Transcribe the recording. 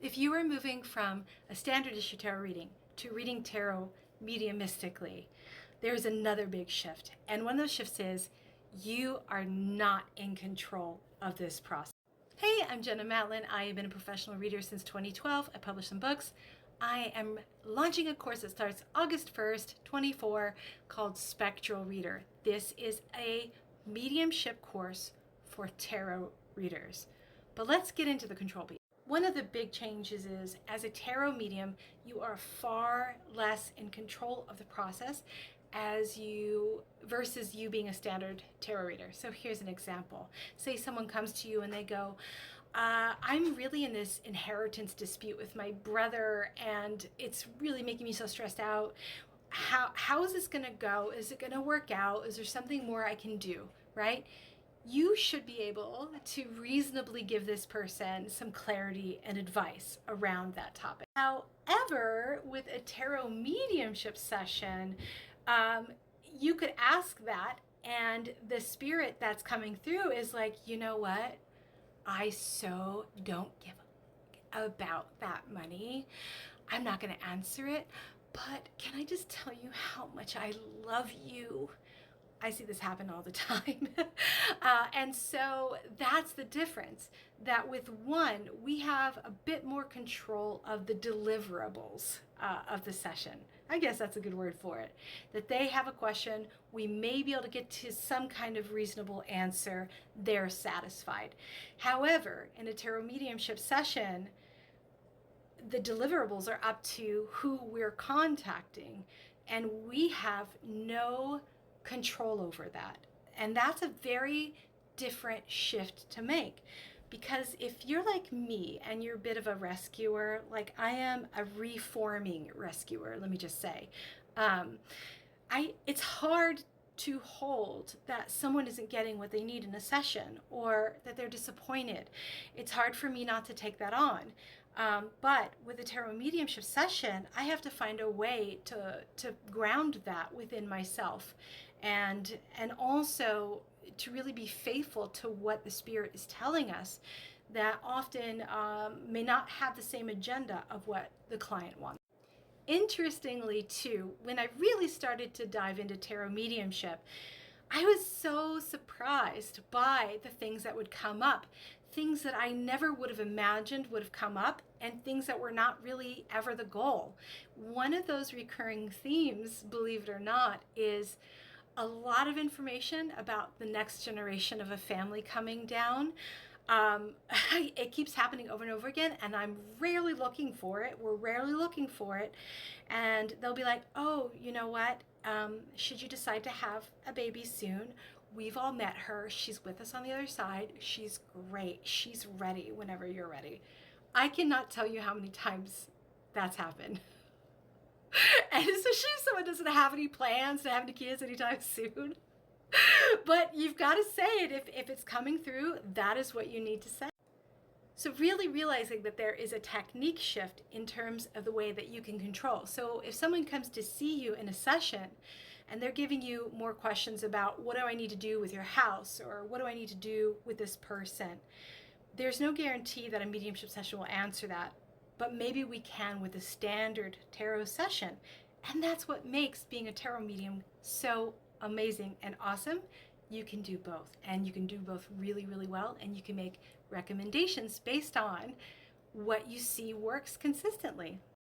If you are moving from a standard issue tarot reading to reading tarot mediumistically, there's another big shift. And one of those shifts is you are not in control of this process. Hey, I'm Jenna Matlin. I have been a professional reader since 2012. I published some books. I am launching a course that starts August 1st, 24, called Spectral Reader. This is a mediumship course for tarot readers. But let's get into the control piece. One of the big changes is, as a tarot medium, you are far less in control of the process versus you being a standard tarot reader. So here's an example. Say someone comes to you and they go, I'm really in this inheritance dispute with my brother and it's really making me so stressed out. How is this gonna go? Is it gonna work out? Is there something more I can do, right? You should be able to reasonably give this person some clarity and advice around that topic. However, with a tarot mediumship session, you could ask that, and the spirit that's coming through is like, you know what? I so don't give about that money. I'm not going to answer it, but can I just tell you how much I love you? I see this happen all the time. And so that's the difference, that with one, we have a bit more control of the deliverables of the session. I guess that's a good word for it. That they have a question, we may be able to get to some kind of reasonable answer, they're satisfied. However, in a tarot mediumship session, the deliverables are up to who we're contacting, and we have no control over that. And that's a very different shift to make, because if you're like me and you're a bit of a rescuer, like I am a reforming rescuer, let me just say, it's hard to hold that someone isn't getting what they need in a session or that they're disappointed. It's hard for me not to take that on. But with a tarot mediumship session, I have to find a way to ground that within myself, and also to really be faithful to what the spirit is telling us, that often may not have the same agenda of what the client wants. Interestingly too, when I really started to dive into tarot mediumship, I was so surprised by the things that would come up, things that I never would have imagined would have come up, and things that were not really ever the goal. One of those recurring themes, believe it or not, is a lot of information about the next generation of a family coming down. It keeps happening over and over again, and I'm rarely looking for it. We're rarely looking for it. And they'll be like, oh, you know what? Should you decide to have a baby soon, we've all met her. She's with us on the other side. She's great. She's ready whenever you're ready. I cannot tell you how many times that's happened. And especially if someone doesn't have any plans to have any kids anytime soon. But you've got to say it. If it's coming through, that is what you need to say. So really realizing that there is a technique shift in terms of the way that you can control. So if someone comes to see you in a session and they're giving you more questions about, what do I need to do with your house, or what do I need to do with this person, there's no guarantee that a mediumship session will answer that. But maybe we can with a standard tarot session. And that's what makes being a tarot medium so amazing and awesome. You can do both, and you can do both really, really well, and you can make recommendations based on what you see works consistently.